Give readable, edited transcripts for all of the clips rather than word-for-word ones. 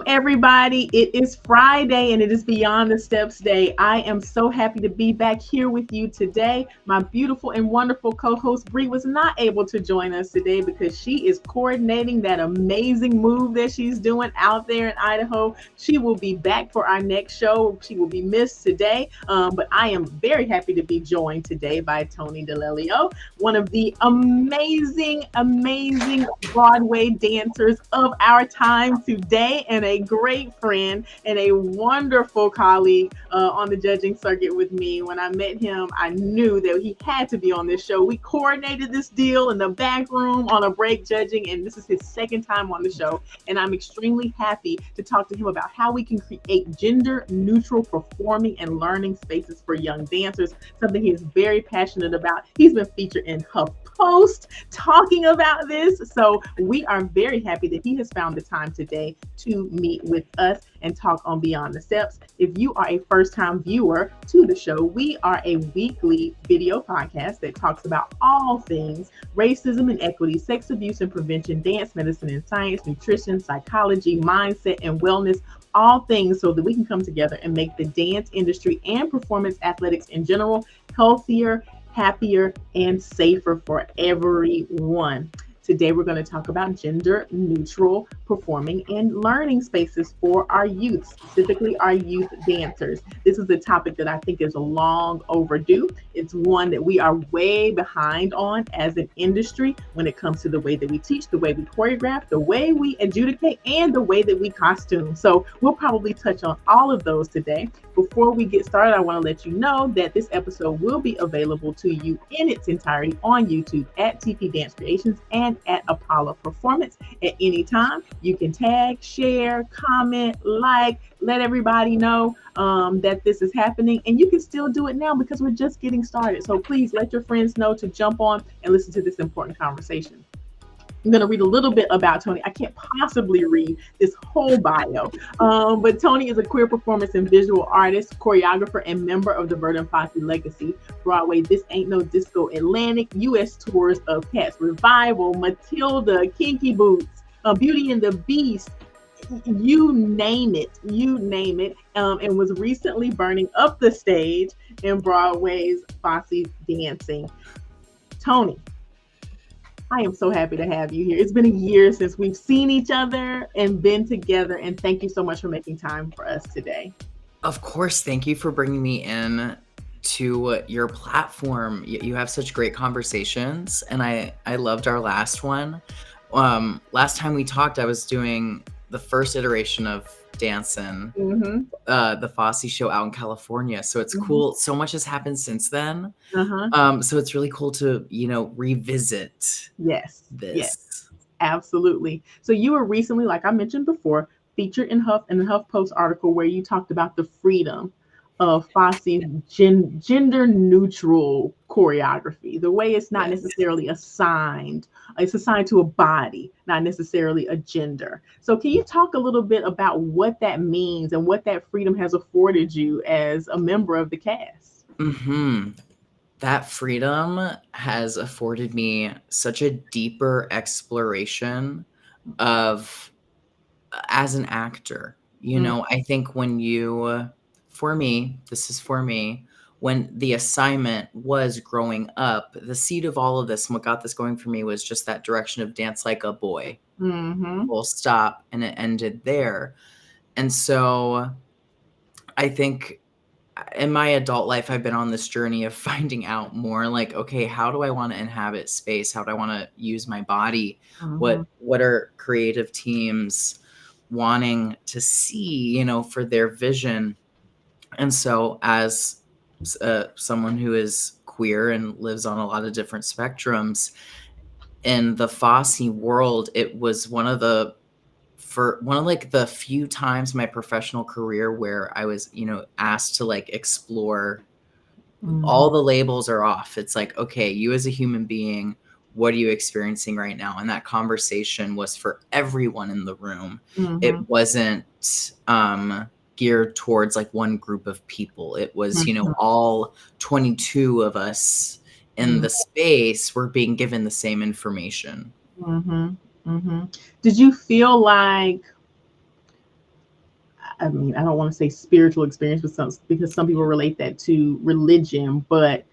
everybody. It is Friday and it is Beyond the Steps Day. I am so happy to be back here with you today. My beautiful and wonderful co host Bree was not able to join us today because she is coordinating that amazing move that she's doing out there in Idaho. She will be back for our next show. She will be missed today, but I am very happy to be joined today by Tony DeLelio, one of the amazing Broadway dancers of our time today, and a great friend and a wonderful colleague on the judging circuit with me. When I met him, I knew that he had to be on this show. We coordinated this deal in the back room on a break judging, and this is his second time on the show. And I'm extremely happy to talk to him about how we can create gender neutral performing and learning spaces for young dancers, something he is very passionate about. He's been featured in HuffPost talking about this. So we are very happy that he has found the time today to meet with us and talk on Beyond the Steps. If you are a first-time viewer to the show, we are a weekly video podcast that talks about all things racism and equity, sex abuse and prevention, dance, medicine and science, nutrition, psychology, mindset, and wellness, all things so that we can come together and make the dance industry and performance athletics in general healthier, happier, and safer for everyone. Today, we're going to talk about gender neutral performing and learning spaces for our youth, specifically our youth dancers. This is a topic that I think is long overdue. It's one that we are way behind on as an industry when it comes to the way that we teach, the way we choreograph, the way we adjudicate, and the way that we costume. So we'll probably touch on all of those today. Before we get started, I want to let you know that this episode will be available to you in its entirety on YouTube at TP Dance Creations and at Apollo Performance at any time. You can tag, share, comment, like, let everybody know that this is happening. And you can still do it now because we're just getting started. So please let your friends know to jump on and listen to this important conversation. I'm going to read a little bit about Tony. I can't possibly read this whole bio, but Tony is a queer performance and visual artist, choreographer, and member of the Verdon Fosse Legacy, Broadway, This Ain't No Disco Atlantic, U.S. tours of Cats Revival, Matilda, Kinky Boots, Beauty and the Beast, you name it, and was recently burning up the stage in Broadway's Fosse Dancing. Tony, I am so happy to have you here. It's been a year since we've seen each other and been together, and thank you so much for making time for us today. Of course, thank you for bringing me in to your platform. You have such great conversations, and I loved our last one. Last time we talked, I was doing the first iteration of Dancin', the Fosse show out in California. So it's cool. So much has happened since then. So it's really cool to, revisit this. Yes, absolutely. So you were recently, like I mentioned before, featured in the HuffPost article where you talked about the freedom of Fosse's gender neutral choreography, the way it's not necessarily assigned. It's assigned to a body, not necessarily a gender. So can you talk a little bit about what that means and what that freedom has afforded you as a member of the cast? That freedom has afforded me such a deeper exploration of as an actor. I think when the assignment was growing up, the seed of all of this and what got this going for me was just that direction of dance like a boy. Full stop. And it ended there. And so I think in my adult life, I've been on this journey of finding out more like, okay, how do I want to inhabit space? How do I want to use my body? What are creative teams wanting to see, for their vision? And so as someone who is queer and lives on a lot of different spectrums in the Fosse world, it was one of the few times in my professional career where I was, asked to explore. All the labels are off. It's like, okay, you as a human being, what are you experiencing right now? And that conversation was for everyone in the room. It wasn't geared towards one group of people. It was, all 22 of us in the space were being given the same information. Did you feel like I mean, I don't want to say spiritual experience with some, because some people relate that to religion, but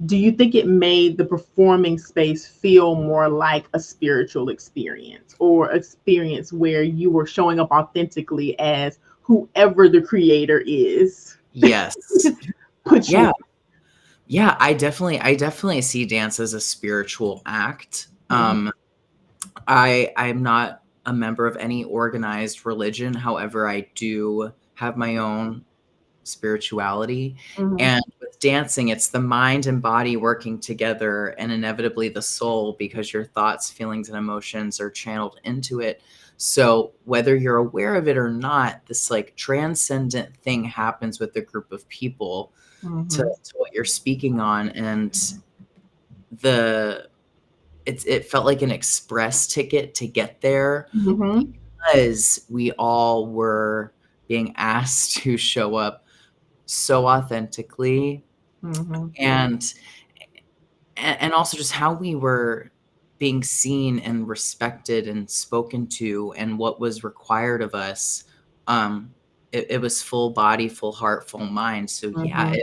do you think it made the performing space feel more like a spiritual experience, or experience where you were showing up authentically as whoever the creator is Yes. put you? Yeah. Yeah, I definitely see dance as a spiritual act. Mm-hmm. I'm not a member of any organized religion. However, I do have my own spirituality. Mm-hmm. And with dancing, it's the mind and body working together, and inevitably the soul, because your thoughts, feelings, and emotions are channeled into it. So whether you're aware of it or not, this like transcendent thing happens with a group of people Mm-hmm. to what you're speaking on. And the it felt like an express ticket to get there, Mm-hmm. because we all were being asked to show up so authentically, Mm-hmm. and and also just how we were being seen and respected and spoken to, and what was required of us. um it was full body, full heart, full mind. So yeah, Mm-hmm.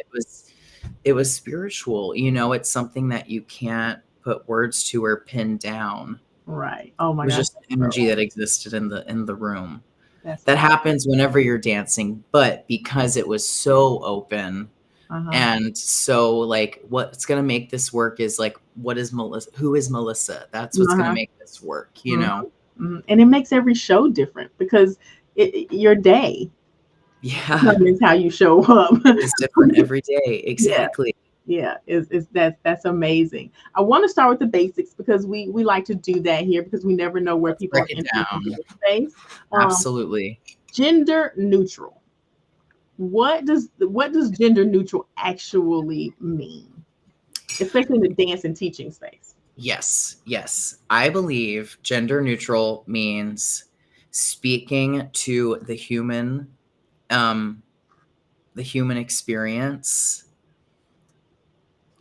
it was spiritual. It's something that you can't put words to or pin down. Right. Oh It my was gosh, just that's so, energy that existed in the room. that's That so. happens whenever you're dancing, but because it was so open, Uh-huh. and so, like, what's gonna make this work is, like, what is Melissa who is Melissa? That's what's gonna Uh-huh. make this work, you Mhm, know? mhm, and it makes every show different because your day Yeah, determines how you show up. is different every day. Yeah, Exactly. yeah, is that's amazing. I want to start with the basics because we like to do that here because we never know where Let's people break are it entering into down. the space. Um, Absolutely. Gender neutral. What does gender neutral actually mean, especially in the dance and teaching space? Yes, yes. I believe gender neutral means speaking to um, the human experience,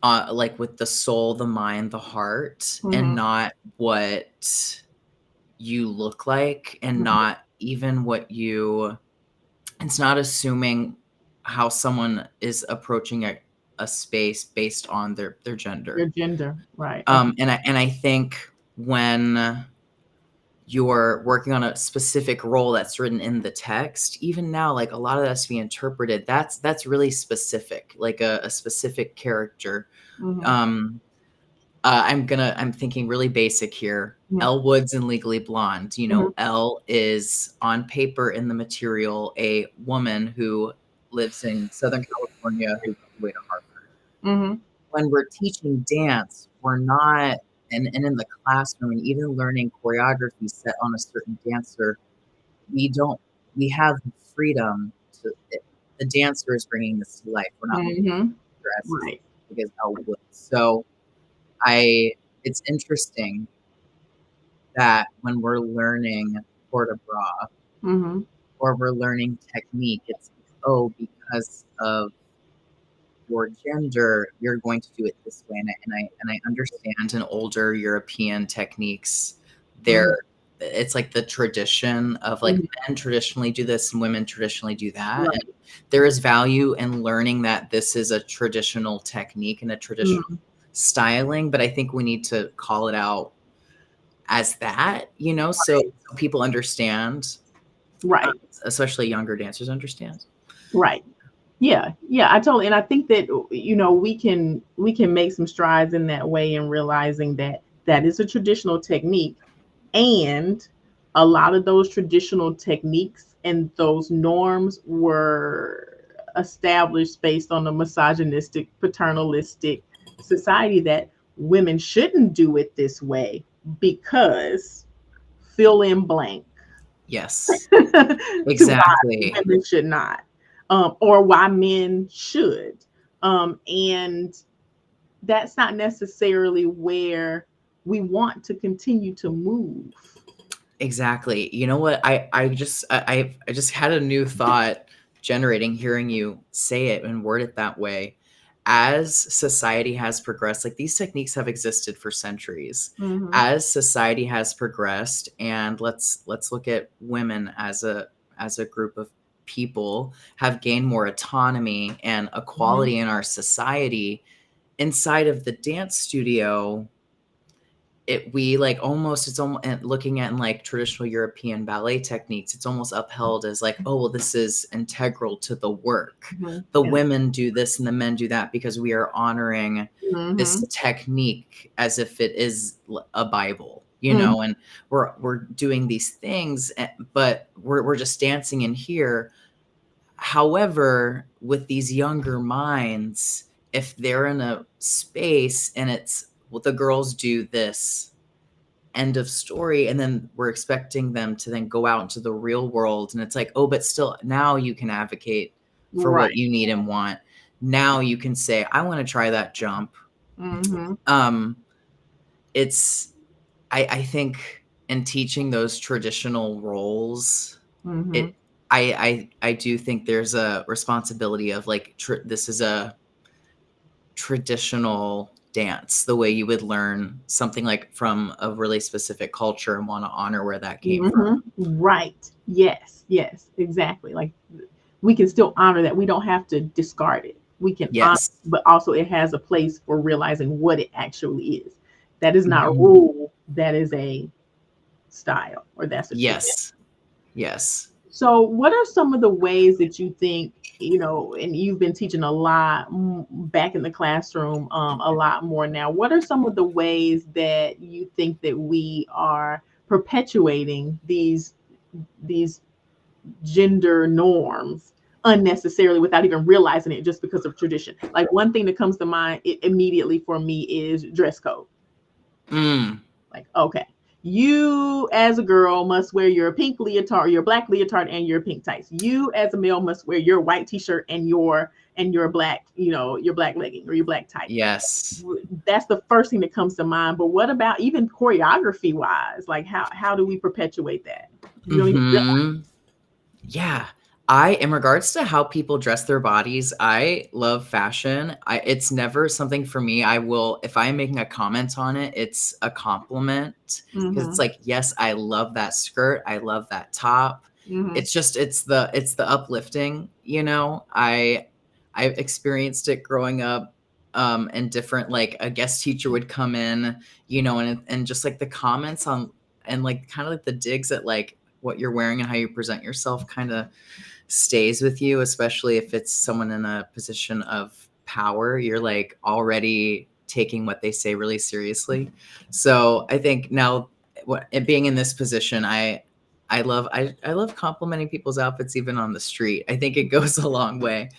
like, with the soul, the mind, the heart, and Hmm. not what you look like, and not even what you it's not assuming how someone is approaching a space based on their Your gender. gender, right? Okay. And I think when you're working on a specific role that's written in the text, even now, like, a lot of that's being interpreted, that's really specific, like a specific character. Hmm. Um, I'm thinking really basic here. Hmm. Elle Woods in Legally Blonde. Hmm. Elle is on paper in the material a woman who lives in Southern California, who graduated Harvard. Hmm. When we're teaching dance, we're not, and in the classroom, and even learning choreography set on a certain dancer, we don't we have the freedom to the dancer is bringing this to life. We're not making Hmm. her as Right. specific as Elle Woods. So I it's interesting that when we're learning port de bras, Hmm. or we're learning technique, it's like, oh, because of your gender, you're going to do it this way. And I understand in older European techniques, Hmm. there it's like the tradition of, like, Hmm. men traditionally do this and women traditionally do that. And Right. there is value in learning that this is a traditional technique and a traditional Mhm. styling, but I think we need to call it out as that, so people understand, Right. especially younger dancers understand. Right. Yeah. Yeah. I totally, and I think that we can make some strides in that way in realizing that that is a traditional technique, and a lot of those traditional techniques and those norms were established based on a misogynistic, paternalistic society that women shouldn't do it this way because fill in blank. Yes, To why exactly. women should not, or why men should. And that's not necessarily where we want to continue to move. Exactly. You know what? I just had a new thought generating hearing you say it and word it that way. As society has progressed, like, these techniques have existed for centuries. Hmm. As society has progressed, and let's look at women as a group of people have gained more autonomy and equality in our society, inside of the dance studio, we like almost, it's almost, and looking at in like traditional European ballet techniques, it's almost upheld as like, oh well, this is integral to the work. The women do this and the men do that because we are honoring this technique as if it is a Bible, you know, and we're doing these things, but we're just dancing in here. However, with these younger minds, if they're in a space and it's, well, the girls do this, end of story, and then we're expecting them to then go out into the real world, and it's like, oh, but still, now you can advocate for what you need and want. Now you can say, I want to try that jump. It's, I think in teaching those traditional roles, I do think there's a responsibility of like, this is a traditional dance, the way you would learn something like from a really specific culture and want to honor where that came from. Right. Yes. Yes. Exactly. Like we can still honor that. We don't have to discard it. We can honor, but also it has a place for realizing what it actually is. That is not a rule. That is a style, or that's a tradition. Yes. So, what are some of the ways that you think, and you've been teaching a lot back in the classroom, a lot more now? What are some of the ways that you think that we are perpetuating these gender norms unnecessarily without even realizing it, just because of tradition? Like one thing that comes to mind immediately for me is dress code. Like, okay, you as a girl must wear your pink leotard, your black leotard, and your pink tights. You as a male must wear your white t-shirt and your black, your black legging or your black tight. Yes. That's the first thing that comes to mind. But what about even choreography wise? Like how do we perpetuate that? You don't even realize. Yeah. In regards to how people dress their bodies, I love fashion. It's never something for me. If I'm making a comment on it, it's a compliment, because it's like, yes, I love that skirt. I love that top. It's just, it's the uplifting, I've experienced it growing up, and different, like a guest teacher would come in, and just like the comments on, and like kind of like the digs at like what you're wearing and how you present yourself kind of stays with you, especially if it's someone in a position of power. You're like already taking what they say really seriously. So I think now, being in this position, I love complimenting people's outfits even on the street. I think it goes a long way,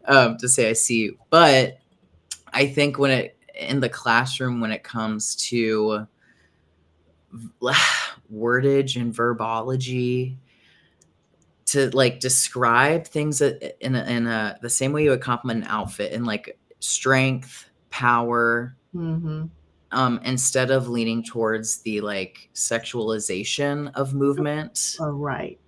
to say I see you. But I think in the classroom, when it comes to wordage and verbology, to like describe things in the same way you would compliment an outfit, in like strength, power, instead of leaning towards the like sexualization of movement, Right.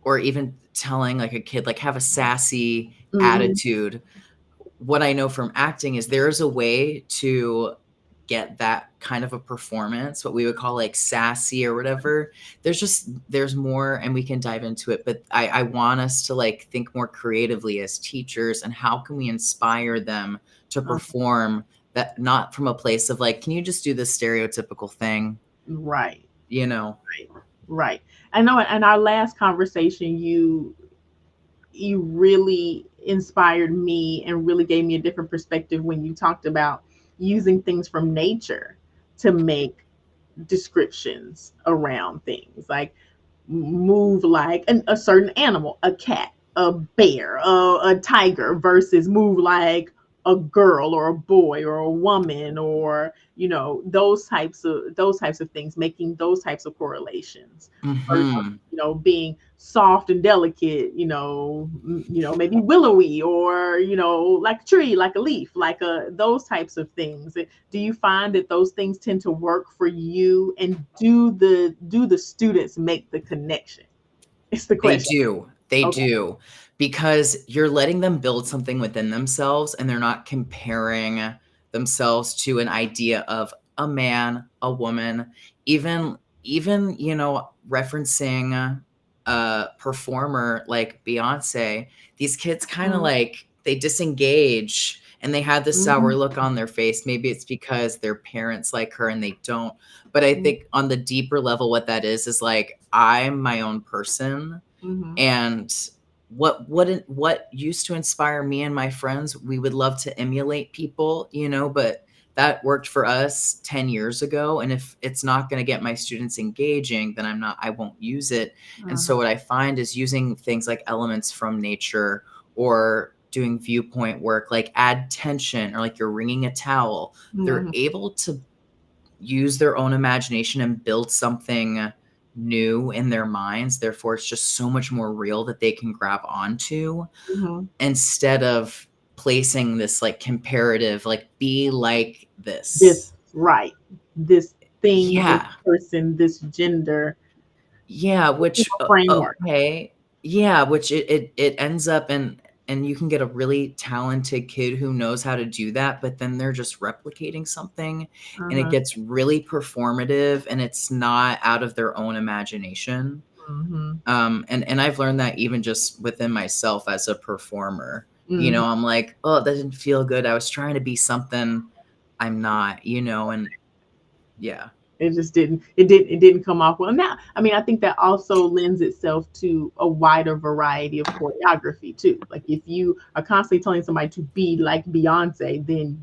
Or even telling like a kid, like, have a sassy attitude. What I know from acting is there is a way to get that kind of a performance, what we would call like sassy or whatever. There's more, and we can dive into it, but I want us to like think more creatively as teachers, and how can we inspire them to perform that, not from a place of like, can you just do this stereotypical thing? Right. Right. I know in our last conversation, you really inspired me and really gave me a different perspective when you talked about using things from nature to make descriptions around things, like move like a certain animal, a cat, a bear, a tiger, versus move like a girl or a boy or a woman, or those types of things, making those types of correlations. Being soft and delicate, maybe willowy, or like a tree, like a leaf, like those types of things. Do you find that those things tend to work for you, and do the students make the connection? It's the question. They Okay. do, because you're letting them build something within themselves, and they're not comparing themselves to an idea of a man, a woman, even even, referencing a performer like Beyonce, these kids kinda, Mhm. like, they disengage, and they have this sour Mhm. look on their face. Maybe it's because their parents like her and they don't. But I Mhm. think on the deeper level, what that is like, I'm my own person, Mhm. and what used to inspire me and my friends, we would love to emulate people, but that worked for us 10 years ago, and if it's not gonna get my students engaging, then I won't use it. And Uh-huh. so what I find is using things like elements from nature or doing viewpoint work, like add tension or like you're wringing a towel. They're Mhm. able to use their own imagination and build something new in their minds. Therefore, it's just so much more real that they can grab onto Mhm. instead of placing this like comparative, like, be like This this. right. This thing, this Yeah. person, this gender Yeah, within which a framework. okay. Yeah, which it ends up and you can get a really talented kid who knows how to do that, but then they're just replicating something, and it Uh-huh. gets really performative, and it's not out of their own imagination. Mhm. And I've learned that even just within myself as a performer. Mhm. I'm like, "Oh, that didn't feel good. I was trying to be something I'm not," and yeah. It didn't come off well. Now, I mean, I think that also lends itself to a wider variety of choreography too. Like if you are constantly telling somebody to be like Beyonce, then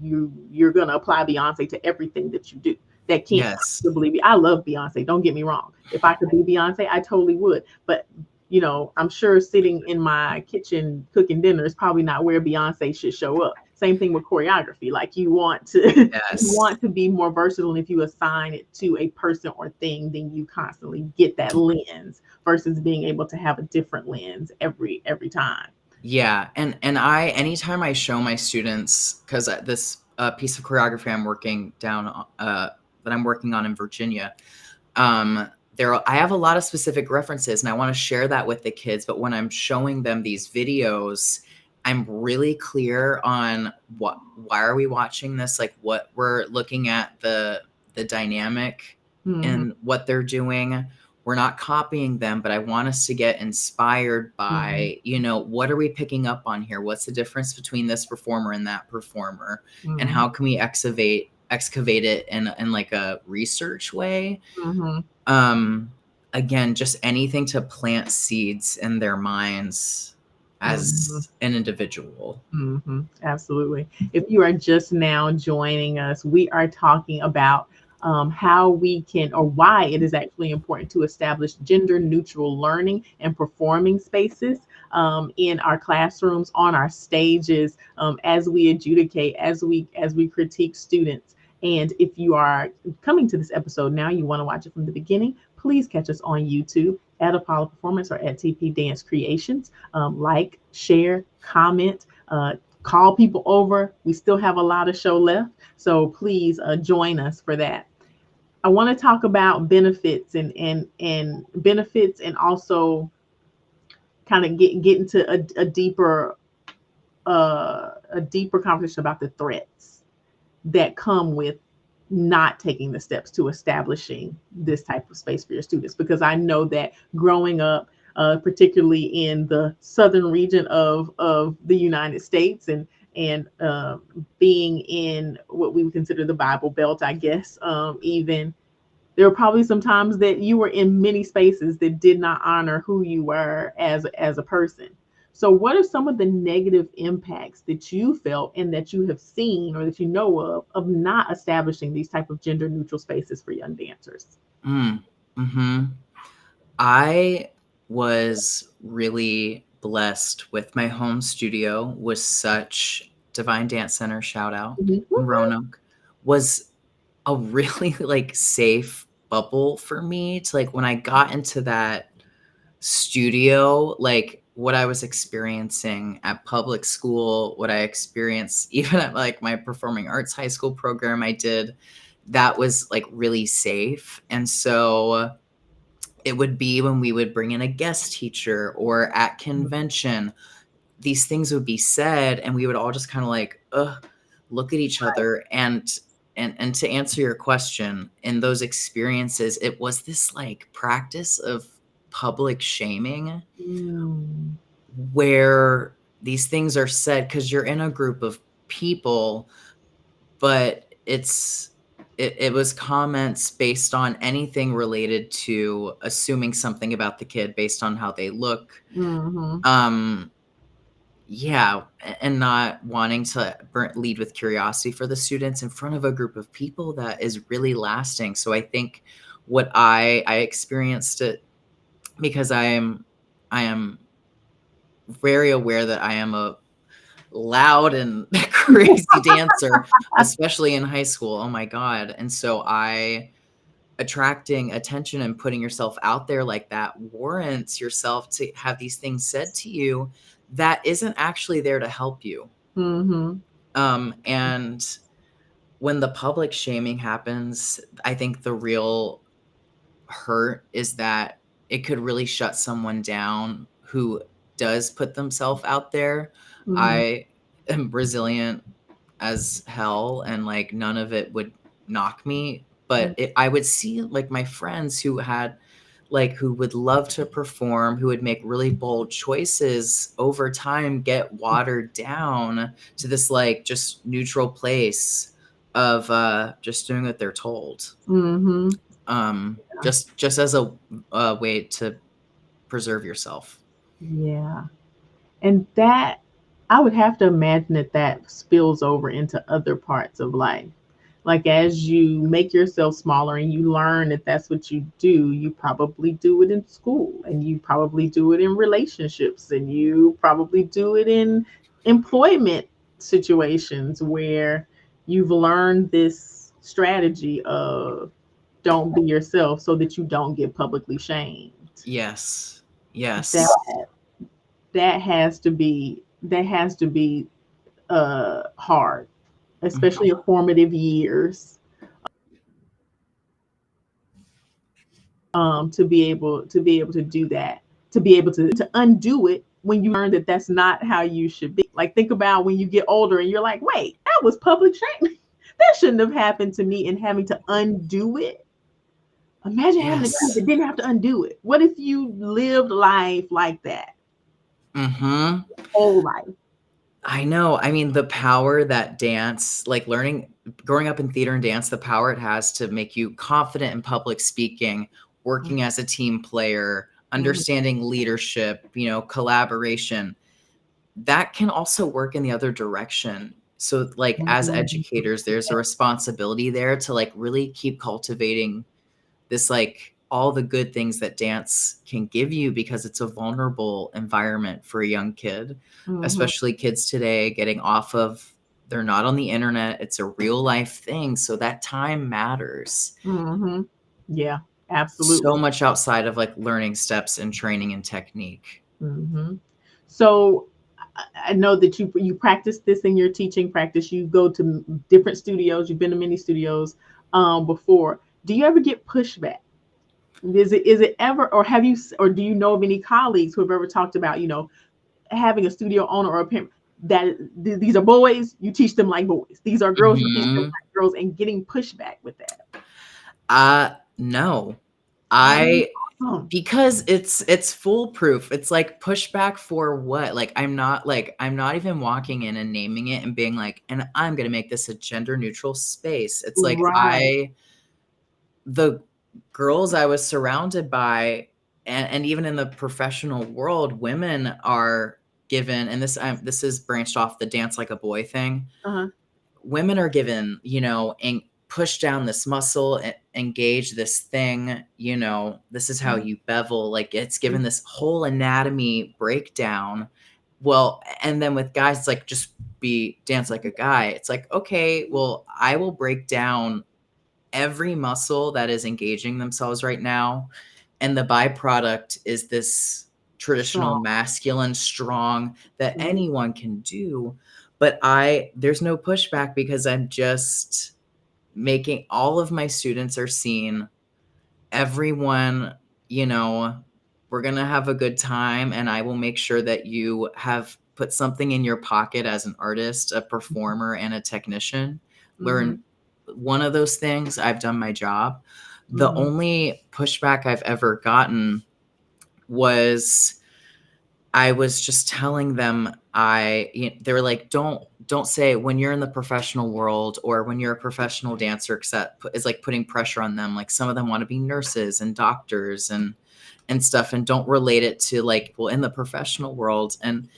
you're gonna apply Beyonce to everything that you do. That can't Yes. possibly be. I love Beyonce, don't get me wrong. If I could be Beyonce, I totally would. But I'm sure sitting in my kitchen cooking dinner is probably not where Beyonce should show up. Same thing with choreography. Like you want to you Yes. want to be more versatile, and if you assign it to a person or thing, then you constantly get that lens versus being able to have a different lens every time. Yeah, and I anytime I show my students, 'cause, this, piece of choreography that I'm working on in Virginia, I have a lot of specific references, and I wanna share that with the kids, but when I'm showing them these videos, I'm really clear on why are we watching this, like, what we're looking at the dynamic Mm-hmm. and what they're doing. We're not copying them, but I want us to get inspired Mm-hmm. by, what are we picking up on here? What's the difference between this performer and that performer? And Mm-hmm. how can we excavate it in like a research way? Mm-hmm. Um, Again, just anything to plant seeds in their minds Mm-hmm. as an individual. Absolutely. If you are just now joining us, we are talking about how we can, or why it is actually important to establish gender neutral learning and performing spaces in our classrooms, on our stages, as we adjudicate, as we critique students. And if you are coming to this episode now, you want to watch it from the beginning, please catch us on YouTube at Apollo Performance or at TP Dance Creations. Like, share, comment, call people over. We still have a lot of show left, so please join us for that. I want to talk about benefits and benefits, and also kind of get into a deeper conversation about the threats that come with not taking the steps to establishing this type of space for your students, because I know that growing up, particularly in the southern region of the United States, and being in what we would consider the Bible Belt, I guess, even there were probably some times that you were in many spaces that did not honor who you were as a person. So what are some of the negative impacts that you felt and that you have seen or that you know of not establishing these type of gender neutral spaces for young dancers? Mm, mhm. I was really blessed with my home studio was such Divine Dance Center, shout out, in Mhm. Roanoke, was a really, like, safe bubble for me to, like, when I got into that studio, like, what I was experiencing at public school, what I experienced even at, like, my performing arts high school program I did, that was, like, really safe, and so it would be when we would bring in a guest teacher or at convention, these things would be said, and we would all just kinda like, ugh, look at each other, and and to answer your question, in those experiences, it was this like practice of public shaming Mm. where these things are said because you're in a group of people, but it was comments based on anything related to assuming something about the kid based on how they look. Mhm. Um, yeah, and not wanting to lead with curiosity for the students in front of a group of people that is really lasting. So I think what I experienced it because I am very aware that I am a loud and crazy dancer, especially in high school. Oh my god. And so I attracting attention and putting yourself out there like that warrants yourself to have these things said to you that isn't actually there to help you. Mhm. And when the public shaming happens, I think the real hurt is that it could really shut someone down who does put themselves out there. Mhm. I am resilient as hell and like none of it would knock me, but I would see like my friends who had like who would love to perform, who would make really bold choices over time get watered down to this like just neutral place of just doing what they're told. Mhm. Just as a way to preserve yourself. Yeah. And that, I would have to imagine that that spills over into other parts of life. Like as you make yourself smaller and you learn that that's what you do, you probably do it in school and you probably do it in relationships and you probably do it in employment situations where you've learned this strategy of don't be yourself so that you don't get publicly shamed. Yes. That Yes. that has to be hard, Mhm. especially in formative years, to be able to do that, to be able to undo it when you learn that that's not how you should be. Like think about when you get older and you're like, wait, that was public shaming. That shouldn't have happened to me, and having to undo it. Imagine having a kid Yes. that didn't have to undo it. What if you lived life like that Mhm. whole life? I know. I mean, the power that dance, like learning, growing up in theater and dance, the power it has to make you confident in public speaking, working as a team player, Mhm. understanding leadership, collaboration, that can also work in the other direction. So, like, as Mhm. educators, there's a responsibility there to like really keep cultivating this like all the good things that dance can give you because it's a vulnerable environment for a young kid, Mhm. especially kids today getting off of they're not on the internet, it's a real life thing, so that time matters Mhm. Yeah, so absolutely. much outside of like learning steps and training and technique. Hmm. So I know that you practice this in your teaching practice. You go to different studios. You've been to many studios before. Do you ever get pushback? Is it ever, or have you, or do you know of any colleagues who have ever talked about having a studio owner or a parent that these are boys, you teach them like boys. These are girls, you teach them Mhm. like girls, and getting pushback with that. No. Oh, I awesome. Because it's foolproof. It's like pushback for what? Like I'm not even walking in and naming it and being like, "And I'm gonna make this a gender neutral space." It's like Right. the girls I was surrounded by and even in the professional world, women are given and this is branched off the dance like a boy thing. Uh-huh. Women are given, and push down this muscle, engage this thing, this is how Mhm. you bevel. Like it's given this whole anatomy breakdown. Well, and then with guys, it's like just be dance like a guy. It's like, okay, well, I will break down every muscle that is engaging themselves right now. And the byproduct is this traditional Strong. masculine strong that Mhm. anyone can do. But there's no pushback because I'm just making all of my students are seen. Everyone, you know, we're going to have a good time. And I will make sure that you have put something in your pocket as an artist, a performer, and a technician. Mhm. Learn one of those things, I've done my job. The Mhm. only pushback I've ever gotten was I was just telling them they were like, don't say when you're in the professional world or when you're a professional dancer, because that is like putting pressure on them. Like some of them want to be nurses and doctors and stuff, and don't relate it to like, well, in the professional world. And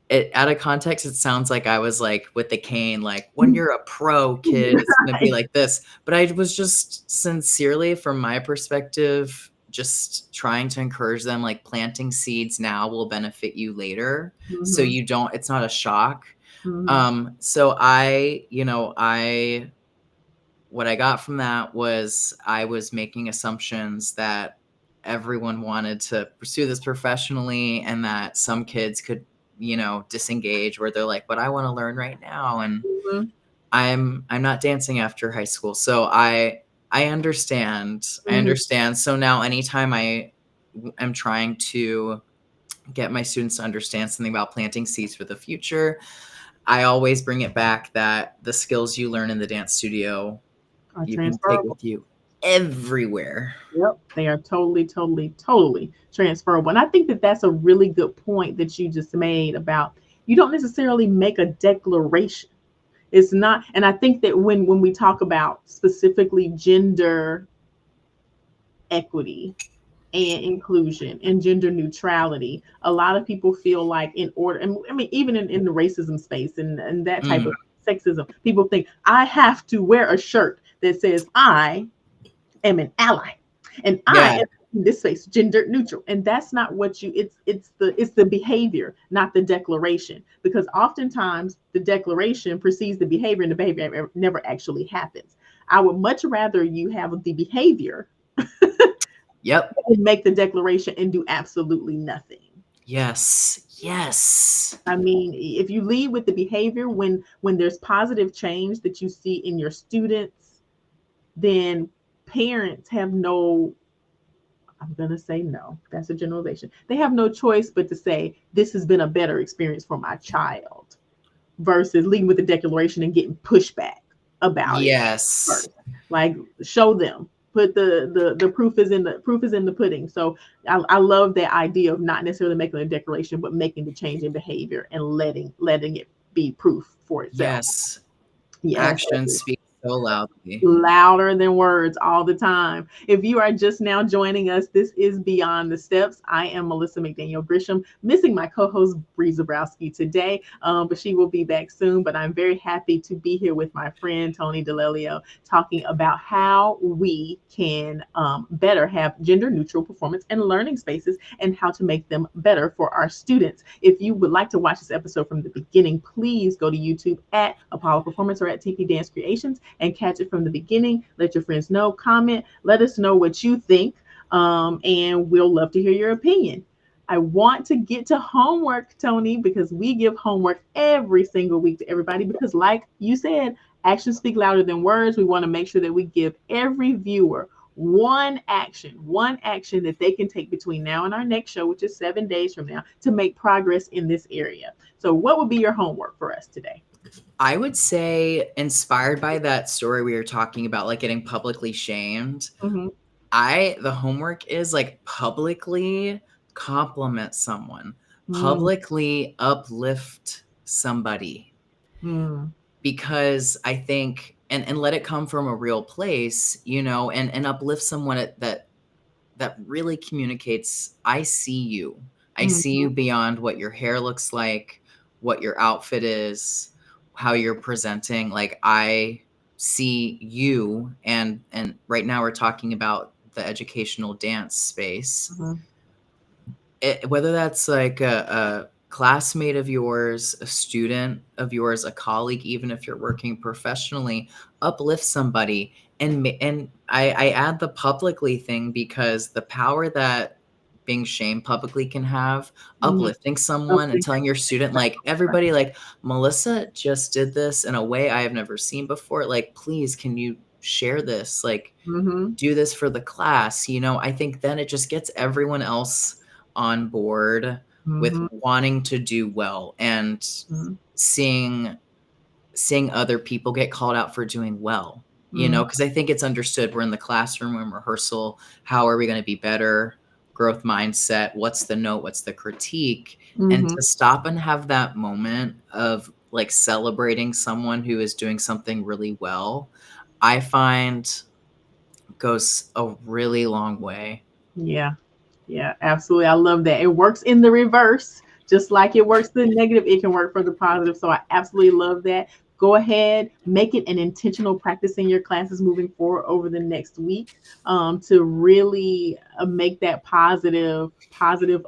it out of context, it sounds like I was like with the cane, like when you're a pro kid, it's gonna be like this. But I was just sincerely, from my perspective, just trying to encourage them, like planting seeds now will benefit you later. So Mhm. you don't, it's not a shock. Mhm. So I what I got from that was I was making assumptions that everyone wanted to pursue this professionally and that some kids could, disengage where they're like, but I want to learn right now. And Mhm. I'm not dancing after high school. So I understand. I Mhm. understand. So now anytime I am trying to get my students to understand something about planting seeds for the future, I always bring it back that the skills you learn in the dance studio Are you can take transferable. with you everywhere. Yep, they are totally, totally, totally transferable. And I think that that's a really good point that you just made about you don't necessarily make a declaration. It's not, and I think that when we talk about specifically gender equity and inclusion and gender neutrality, a lot of people feel like in order, and I mean, even in the racism space and that type Mm, of sexism, people think I have to wear a shirt that says I am an ally and I yeah. am in this space gender neutral, and that's not what you it's the behavior, not the declaration, because oftentimes the declaration precedes the behavior and the behavior never actually happens. I would much rather you have the behavior Yep. and make the declaration and do absolutely nothing. Yes. Yes. I mean, if you lead with the behavior when there's positive change that you see in your students, then parents have no, I'm going to say no. That's a generalization. They have no choice but to say, this has been a better experience for my child versus leading with a declaration and getting pushback about it Yes. first. Like, show them. Put the proof is in the pudding. So I love that idea of not necessarily making a declaration, but making the change in behavior and letting it be proof for itself. Yes. Yes, Actions speak so loudly. louder than words all the time. If you are just now joining us, this is Beyond the Steps. I am Melissa McDaniel Grisham, missing my co host Bree Zabrowski today, but she will be back soon. But I'm very happy to be here with my friend Tony DeLelio talking about how we can better have gender neutral performance and learning spaces and how to make them better for our students. If you would like to watch this episode from the beginning, please go to YouTube at Apollo Performance or at TP Dance Creations and catch it from the beginning. Let your friends know, comment, let us know what you think, and we'll love to hear your opinion. I want to get to homework, Tony, because we give homework every single week to everybody. Because, like you said, actions speak louder than words. We want to make sure that we give every viewer one action that they can take between now and our next show, which is 7 days from now, to make progress in this area. So, what would be your homework for us today? I would say, inspired by that story we were talking about, like getting publicly shamed, Mm-hmm. the homework is like publicly compliment someone, Mm-hmm. publicly uplift somebody, because I think, and let it come from a real place, and uplift someone that really communicates, I see you. I see Mm-hmm. you beyond what your hair looks like, what your outfit is, how you're presenting. Like I see you, and right now we're talking about the educational dance space. Mm-hmm. Whether that's like a classmate of yours, a student of yours, a colleague, even if you're working professionally, uplift somebody. And I add the publicly thing because the power that being shamed publicly can have, Mm-hmm. uplifting someone and Okay. telling your student, like everybody, like Melissa just did this in a way I have never seen before. Like, please, can you share this? Like, Mm-hmm. do this for the class. I think then it just gets everyone else on board with Mm-hmm. wanting to do well and seeing other people get called out for doing well. you know, because I think it's understood we're in the classroom in rehearsal. How are we going to be better? Growth mindset. What's the note? What's the critique? And Mm-hmm. to stop and have that moment of like celebrating someone who is doing something really well, I find goes a really long way. Yeah. Yeah, absolutely. I love that. It works in the reverse, just like it works the negative, it can work for the positive. So I absolutely love that. Go ahead, make it an intentional practice in your classes moving forward over the next week, to really make that positive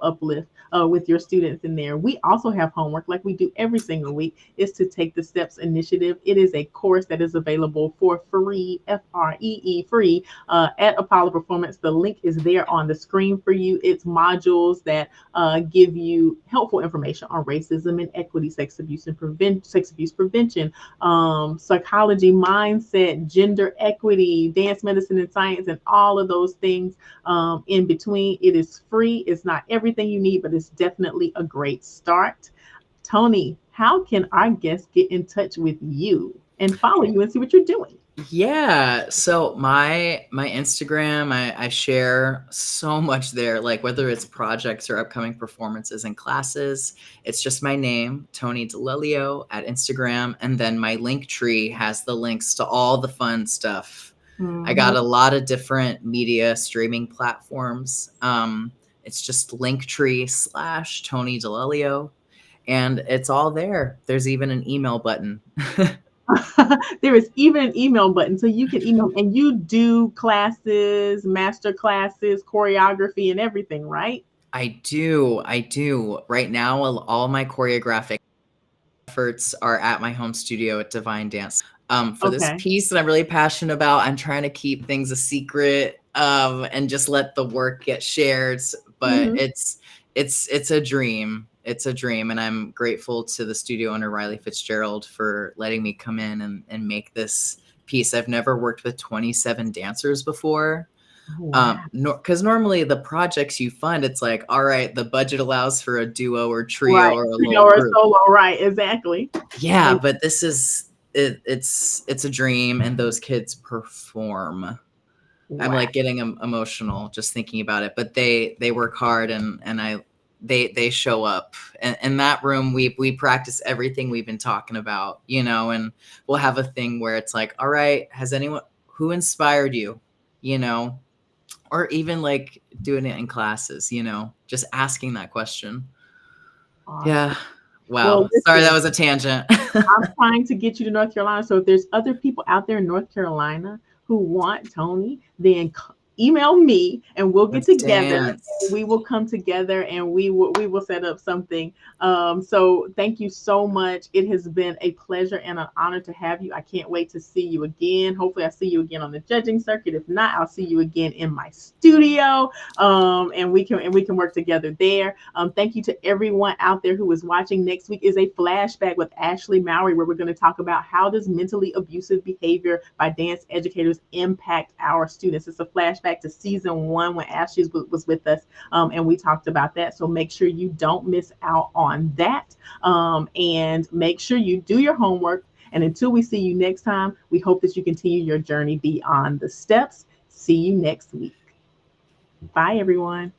uplift with your students in there. We also have homework, like we do every single week, is to take the steps initiative. It is a course that is available for free, free, free, at Apollo Performance. The link is there on the screen for you. It's modules that give you helpful information on racism and equity, sex abuse prevention, psychology, mindset, gender equity, dance, medicine, and science, and all of those things in between. It is free. It's not everything you need, but it's definitely a great start. Tony, how can our guests get in touch with you and follow you and see what you're doing? Yeah. So my Instagram, I share so much there, like whether it's projects or upcoming performances and classes. It's just my name, Tony DeLelio at Instagram. And then my link tree has the links to all the fun stuff. I Mm-hmm. got a lot of different media streaming platforms. It's just Linktree/Tony DeLelio. And it's all there. There's even an email button. There is even an email button, so you can email, and you do classes, master classes, choreography, and everything, right? I do. I do. Right now, all my choreographic efforts are at my home studio at Divine Dance. For this Okay. piece that I'm really passionate about, I'm trying to keep things a secret, and just let the work get shared. But Hmm. it's a dream. It's a dream, and I'm grateful to the studio owner Riley Fitzgerald for letting me come in and make this piece. I've never worked with 27 dancers before. Wow. Because normally the projects you fund, it's like, all right, the budget allows for a duo or trio Right. or a Trio little or group. solo, right? Exactly. Yeah, And but this is it's a dream, and those kids perform. I'm wow. like getting emotional just thinking about it, but they work hard, and they show up. And in that room, we practice everything we've been talking about, you know, and we'll have a thing where it's like, all right, has anyone who inspired you, you know, or even like doing it in classes, you know, just asking that question. Yeah. Awesome. Well, Wow. Sorry, that listen, was a tangent. I'm trying to get you to North Carolina. So if there's other people out there in North Carolina who want Tony, then email me and we'll get Let's together. And dance. we will come together and we will set up something. So thank you so much. It has been a pleasure and an honor to have you. I can't wait to see you again. Hopefully, I see you again on the judging circuit. If not, I'll see you again in my studio, and we can work together there. Thank you to everyone out there who is watching. Next week is a flashback with Ashley Mowry, where we're going to talk about how does mentally abusive behavior by dance educators impact our students. It's a flashback to season 1 when Ashley was with us, and we talked about that. So make sure you don't miss out on that, and make sure you do your homework. And until we see you next time, we hope that you continue your journey beyond the steps. See you next week. Bye, everyone.